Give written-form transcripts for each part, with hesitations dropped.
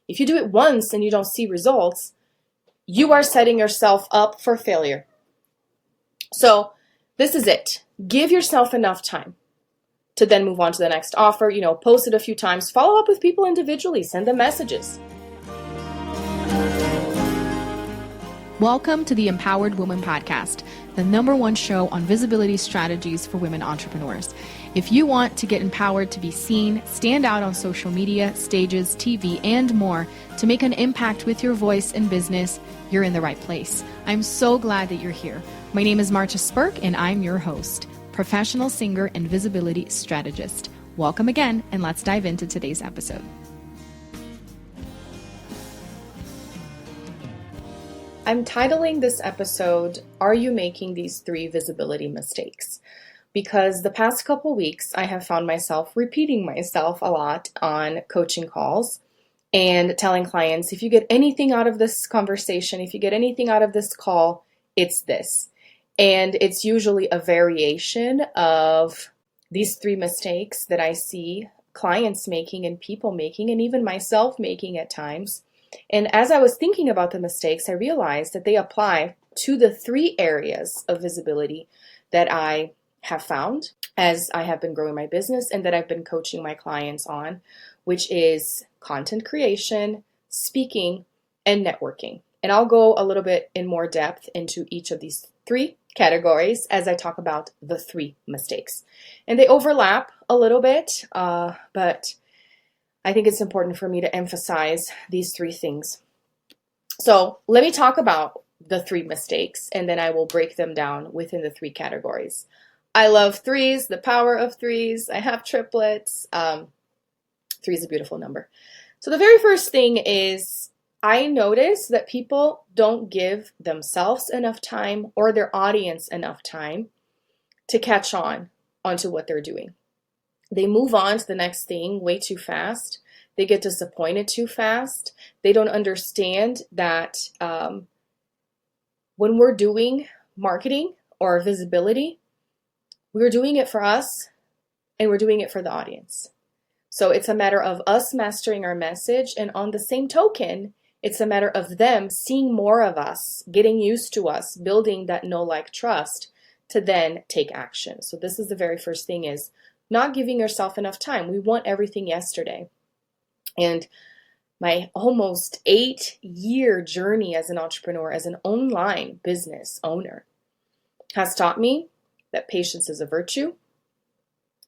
If you do it once and you don't see results, you are setting yourself up for failure. So this is it. Give yourself enough time to then move on to the next offer. Post it a few times, follow up with people individually, send them messages. Welcome to the Empowered Woman Podcast, the #1 show on visibility strategies for women entrepreneurs. If you want to get empowered to be seen, stand out on social media, stages, TV, and more to make an impact with your voice and business, you're in the right place. I'm so glad that you're here. My name is Marcia Spurk, and I'm your host, professional singer and visibility strategist. Welcome again, and let's dive into today's episode. I'm titling this episode, Are You Making These 3 Visibility Mistakes? Because the past couple weeks, I have found myself repeating myself a lot on coaching calls and telling clients, if you get anything out of this conversation, if you get anything out of this call, it's this. And it's usually a variation of these 3 mistakes that I see clients making and people making, and even myself making at times. And as I was thinking about the mistakes, I realized that they apply to the 3 areas of visibility that I have found as I have been growing my business and that I've been coaching my clients on, which is content creation, speaking, and networking. And I'll go a little bit in more depth into each of these 3 categories as I talk about the 3 mistakes. And they overlap a little bit, but I think it's important for me to emphasize these 3 things. So let me talk about the 3 mistakes, and then I will break them down within the 3 categories. I love 3s, the power of 3s. I have triplets. 3 is a beautiful number. So the very first thing is I notice that people don't give themselves enough time or their audience enough time to catch on onto what they're doing. They move on to the next thing way too fast. They get disappointed too fast. They don't understand that when we're doing marketing or visibility, we're doing it for us and we're doing it for the audience. So it's a matter of us mastering our message, and on the same token, it's a matter of them seeing more of us, getting used to us, building that know, like, trust to then take action. So this is the very first thing, is not giving yourself enough time. We want everything yesterday. And my almost 8-year journey as an entrepreneur, as an online business owner, has taught me that patience is a virtue.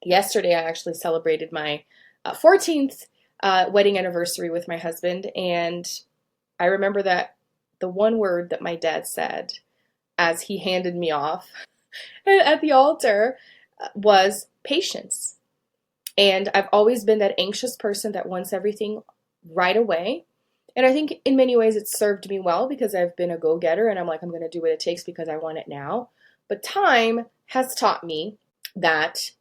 Yesterday, I actually celebrated my 14th wedding anniversary with my husband. And I remember that the one word that my dad said as he handed me off at the altar was patience. And I've always been that anxious person that wants everything right away. And I think in many ways it's served me well, because I've been a go-getter and I'm like, I'm going to do what it takes because I want it now. But time has taught me that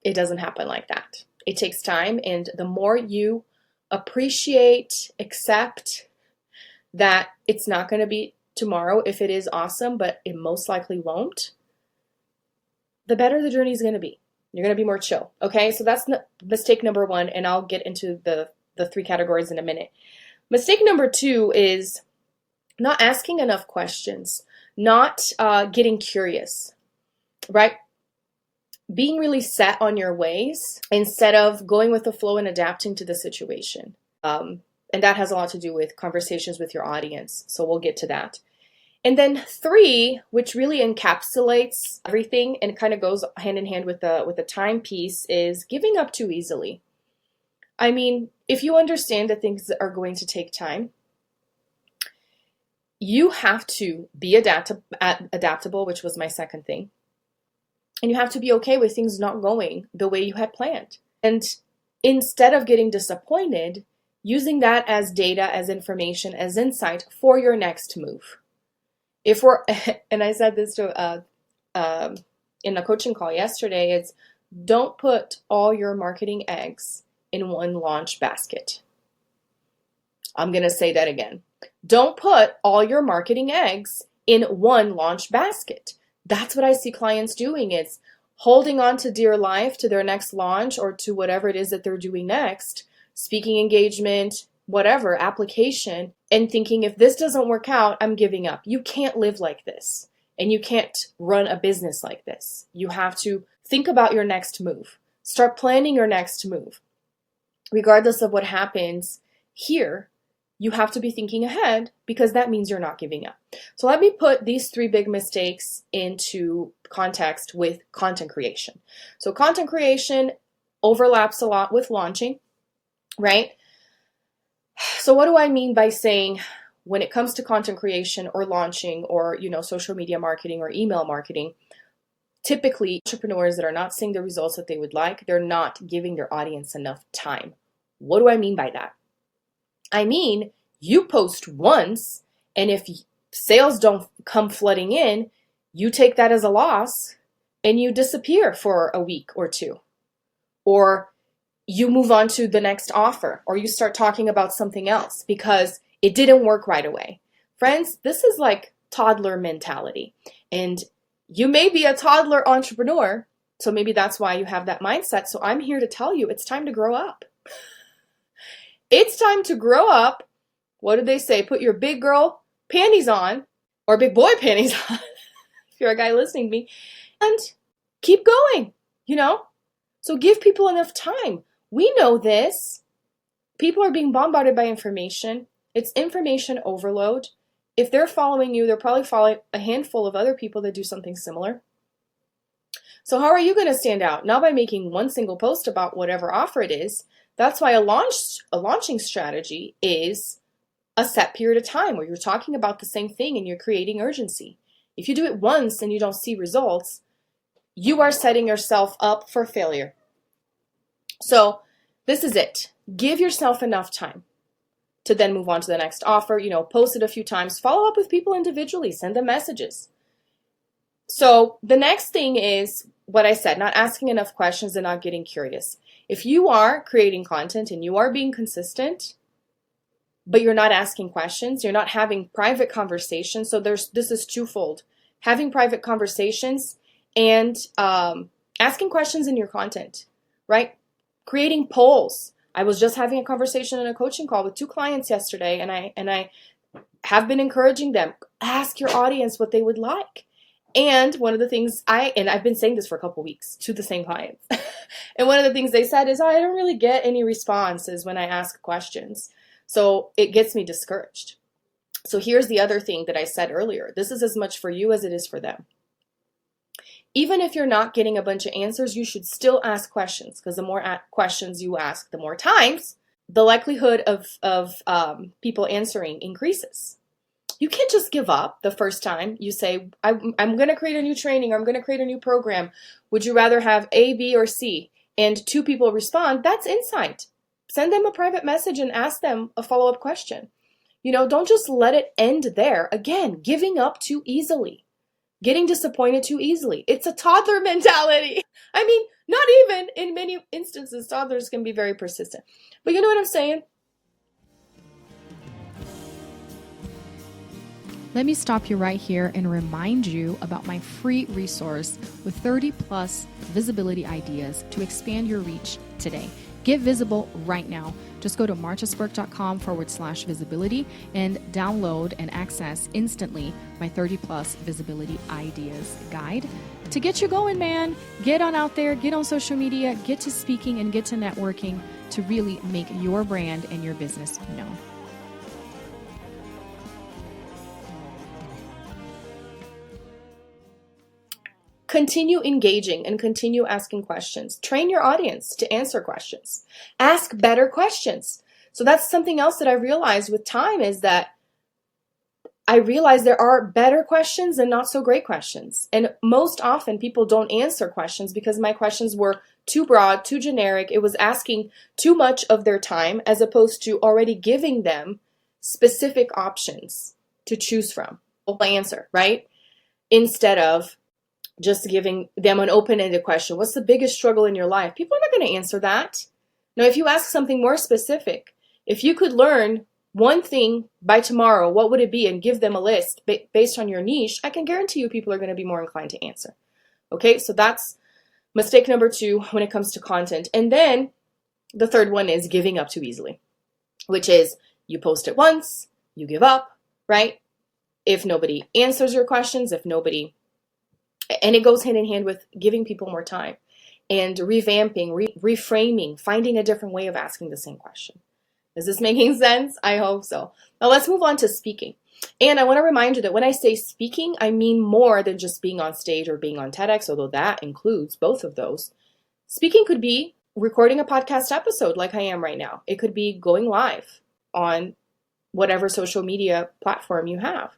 it doesn't happen like that. It takes time. And the more you appreciate, accept that it's not going to be tomorrow, if it is awesome, but it most likely won't, the better the journey is going to be. You're going to be more chill. Okay, so that's mistake number 1, and I'll get into the 3 categories in a minute. Mistake number 2 is not asking enough questions, not getting curious, right? Being really set on your ways instead of going with the flow and adapting to the situation. And that has a lot to do with conversations with your audience. So we'll get to that. And then 3, which really encapsulates everything and kind of goes hand in hand with the time piece, is giving up too easily. I mean, if you understand that things are going to take time, you have to be adaptable, which was my second thing. And you have to be okay with things not going the way you had planned. And instead of getting disappointed, using that as data, as information, as insight for your next move. If we're, and I said this to in a coaching call yesterday, it's don't put all your marketing eggs in one launch basket. I'm going to say that again. Don't put all your marketing eggs in one launch basket. That's what I see clients doing. It's holding on to dear life to their next launch or to whatever it is that they're doing next. Speaking engagement, whatever application and thinking, if this doesn't work out, I'm giving up. You can't live like this, and you can't run a business like this. You have to think about your next move. Start planning your next move. Regardless of what happens here, you have to be thinking ahead, because that means you're not giving up. So let me put these 3 big mistakes into context with content creation. So content creation overlaps a lot with launching, right? So what do I mean by saying, when it comes to content creation or launching or, social media marketing or email marketing, typically entrepreneurs that are not seeing the results that they would like, they're not giving their audience enough time. What do I mean by that? I mean, you post once, and if sales don't come flooding in, you take that as a loss and you disappear for a week or 2. Or you move on to the next offer, or you start talking about something else because it didn't work right away. Friends, this is like toddler mentality. And you may be a toddler entrepreneur, so maybe that's why you have that mindset. So I'm here to tell you, it's time to grow up. It's time to grow up. What did they say? Put your big girl panties on, or big boy panties on, if you're a guy listening to me, and keep going, So give people enough time. We know this. People are being bombarded by information. It's information overload. If they're following you, they're probably following a handful of other people that do something similar. So how are you going to stand out? Not by making one single post about whatever offer it is. That's why a launching strategy is a set period of time where you're talking about the same thing and you're creating urgency. If you do it once and you don't see results, you are setting yourself up for failure. So this is it. Give yourself enough time to then move on to the next offer. Post it a few times. Follow up with people individually. Send them messages. So the next thing is what I said, not asking enough questions and not getting curious. If you are creating content and you are being consistent, but you're not asking questions, you're not having private conversations. So this is twofold. Having private conversations and asking questions in your content, right? Creating polls. I was just having a conversation in a coaching call with 2 clients yesterday, and I have been encouraging them, ask your audience what they would like. And one of the things I've been saying this for a couple weeks to the same clients. And one of the things they said is, I don't really get any responses when I ask questions. So it gets me discouraged. So here's the other thing that I said earlier. This is as much for you as it is for them. Even if you're not getting a bunch of answers, you should still ask questions, because the more questions you ask, the more times, the likelihood of people answering increases. You can't just give up the first time you say, I'm going to create a new training, or I'm going to create a new program. Would you rather have A, B, or C? And 2 people respond. That's insight. Send them a private message and ask them a follow-up question. Don't just let it end there. Again, giving up too easily. Getting disappointed too easily. It's a toddler mentality. I mean, not even in many instances, toddlers can be very persistent. But you know what I'm saying? Let me stop you right here and remind you about my free resource with 30 plus visibility ideas to expand your reach today. Get visible right now. Just go to marchasburg.com/visibility and download and access instantly my 30 plus visibility ideas guide to get you going, man. Get on out there, get on social media, get to speaking and get to networking to really make your brand and your business known. Continue engaging and continue asking questions. Train your audience to answer questions. Ask better questions. So that's something else that I realized with time, is that I realize there are better questions and not so great questions. And most often people don't answer questions because my questions were too broad, too generic. It was asking too much of their time, as opposed to already giving them specific options to choose from. Answer, right? Instead of just giving them an open-ended question. What's the biggest struggle in your life? People are not going to answer that. Now, if you ask something more specific, if you could learn one thing by tomorrow, what would it be? And give them a list based on your niche, I can guarantee you people are going to be more inclined to answer. Okay, so that's mistake number 2 when it comes to content. And then the third one is giving up too easily. which is you post it once, you give up, right? If nobody answers your questions, and it goes hand in hand with giving people more time and revamping, reframing, finding a different way of asking the same question. Is this making sense? I hope so. Now let's move on to speaking. And I want to remind you that when I say speaking, I mean more than just being on stage or being on TEDx, although that includes both of those. Speaking could be recording a podcast episode like I am right now. It could be going live on whatever social media platform you have,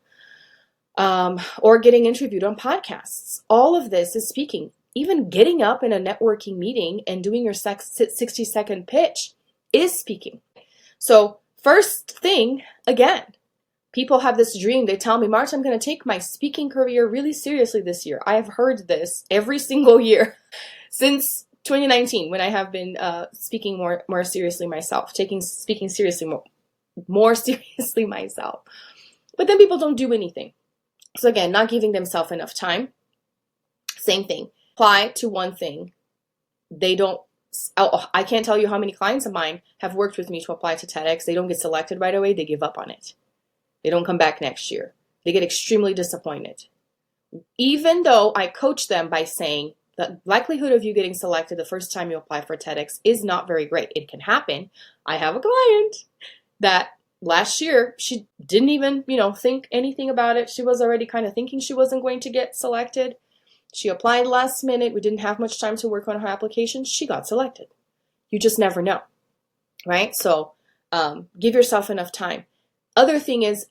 or getting interviewed on podcasts. All of this is speaking. Even getting up in a networking meeting and doing your 60-second pitch is speaking. So first thing, again, people have this dream. They tell me, Marta, I'm going to take my speaking career really seriously this year. I have heard this every single year since 2019, when I have been speaking more seriously myself, speaking seriously more seriously myself. But then people don't do anything. So again, not giving themselves enough time. Same thing. Apply to one thing. I can't tell you how many clients of mine have worked with me to apply to TEDx. They don't get selected right away. They give up on it. They don't come back next year. They get extremely disappointed. Even though I coach them by saying the likelihood of you getting selected the first time you apply for TEDx is not very great. It can happen. I have a client that last year, she didn't even, think anything about it. She was already kind of thinking she wasn't going to get selected. She applied last minute. We didn't have much time to work on her application. She got selected. You just never know, right? So give yourself enough time. Other thing is,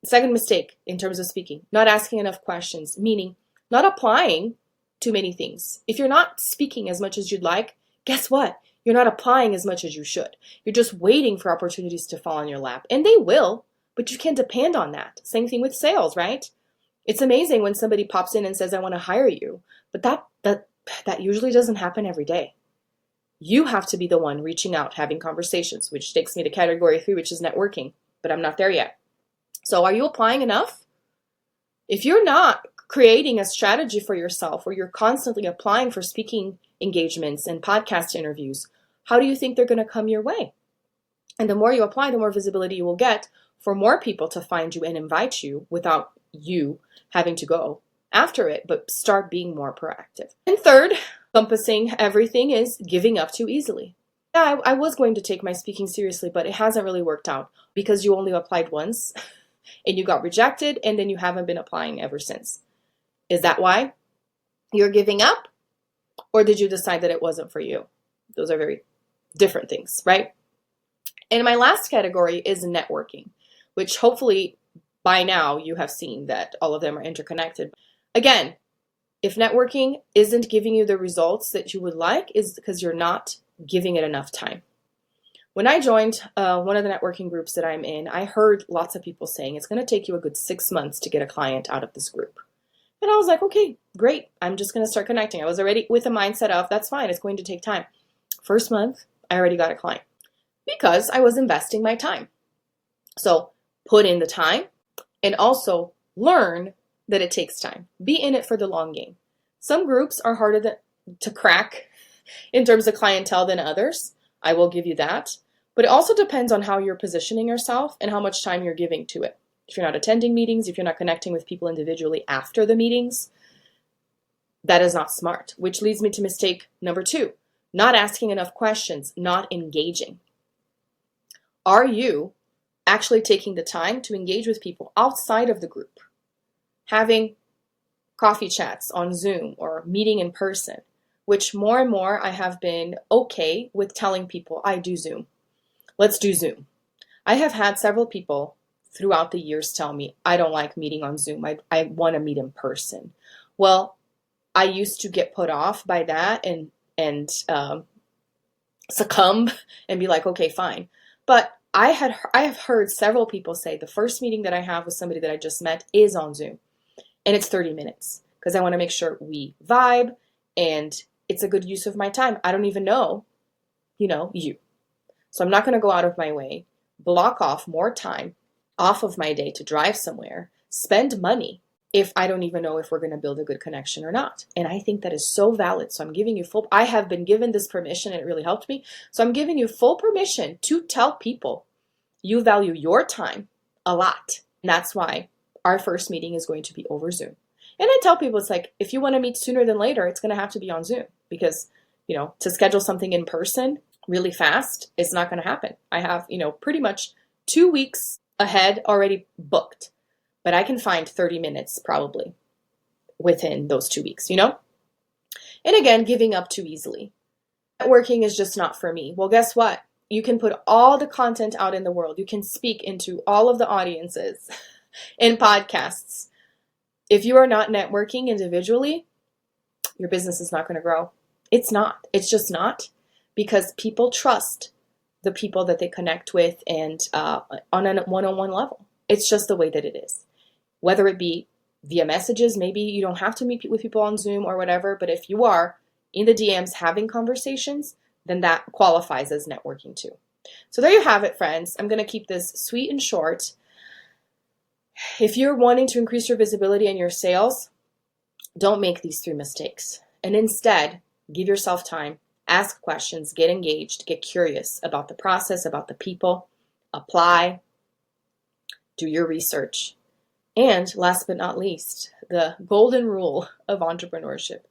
second mistake in terms of speaking, not asking enough questions, meaning not applying too many things. If you're not speaking as much as you'd like, guess what? You're not applying as much as you should. You're just waiting for opportunities to fall in your lap. And they will, but you can't depend on that. Same thing with sales, right? It's amazing when somebody pops in and says, I want to hire you. But that usually doesn't happen every day. You have to be the one reaching out, having conversations, which takes me to category 3, which is networking. But I'm not there yet. So are you applying enough? If you're not creating a strategy for yourself where you're constantly applying for speaking engagements and podcast interviews, how do you think they're going to come your way? And the more you apply, the more visibility you will get for more people to find you and invite you without you having to go after it, but start being more proactive. And third, encompassing everything, is giving up too easily. Yeah, I was going to take my speaking seriously, but it hasn't really worked out because you only applied once and you got rejected, and then you haven't been applying ever since. Is that why you're giving up? Or did you decide that it wasn't for you? Those are very different things, right? And my last category is networking, which hopefully by now you have seen that all of them are interconnected. Again, if networking isn't giving you the results that you would like, is because you're not giving it enough time. When I joined one of the networking groups that I'm in, I heard lots of people saying it's going to take you a good 6 months to get a client out of this group. And I was like, okay, great. I'm just going to start connecting. I was already with a mindset of, that's fine. It's going to take time. First month, I already got a client because I was investing my time. So put in the time and also learn that it takes time. Be in it for the long game. Some groups are harder to crack in terms of clientele than others. I will give you that. But it also depends on how you're positioning yourself and how much time you're giving to it. If you're not attending meetings, if you're not connecting with people individually after the meetings, that is not smart, which leads me to mistake number 2, not asking enough questions, not engaging. Are you actually taking the time to engage with people outside of the group? Having coffee chats on Zoom or meeting in person, which more and more I have been okay with telling people I do Zoom. Let's do Zoom. I have had several people throughout the years tell me, I don't like meeting on Zoom. I want to meet in person. Well, I used to get put off by that and succumb and be like, okay, fine. But I have heard several people say the first meeting that I have with somebody that I just met is on Zoom. And it's 30 minutes because I want to make sure we vibe and it's a good use of my time. I don't even know, you. So I'm not going to go out of my way, block off more time off of my day to drive somewhere, spend money if I don't even know if we're going to build a good connection or not. And I think that is so valid. So I'm giving you I have been given this permission and it really helped me. So I'm giving you full permission to tell people You value your time a lot. And that's why our first meeting is going to be over Zoom. And I tell people, it's like, if you want to meet sooner than later, it's going to have to be on Zoom because, to schedule something in person really fast, it's not going to happen. I have, pretty much 2 weeks ahead already booked, but I can find 30 minutes probably within those 2 weeks, And again, giving up too easily. Networking is just not for me. Well, guess what? You can put all the content out in the world. You can speak into all of the audiences in podcasts. If you are not networking individually, your business is not going to grow. It's not. It's just not, because people trust the people that they connect with and on a one-on-one level. It's just the way that it is. Whether it be via messages, maybe you don't have to meet with people on Zoom or whatever, but if you are in the DMs having conversations, then that qualifies as networking too. So there you have it, friends. I'm going to keep this sweet and short. If you're wanting to increase your visibility and your sales, don't make these 3 mistakes. And instead, give yourself time, ask questions, get engaged, get curious about the process, about the people, apply, do your research. And last but not least, the golden rule of entrepreneurship: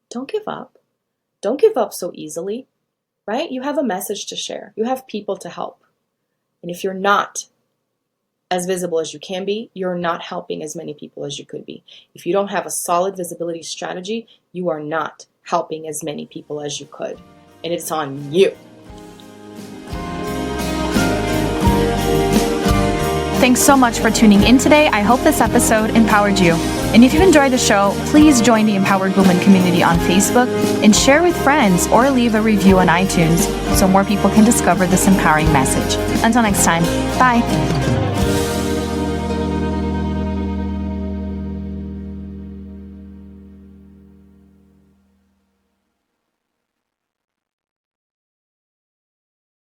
don't give up. Don't give up so easily, right? You have a message to share. You have people to help. And if you're not as visible as you can be, you're not helping as many people as you could be. If you don't have a solid visibility strategy, you are not helping as many people as you could. And it's on you. Thanks so much for tuning in today. I hope this episode empowered you. And if you've enjoyed the show, please join the Empowered Woman community on Facebook and share with friends or leave a review on iTunes so more people can discover this empowering message. Until next time, bye.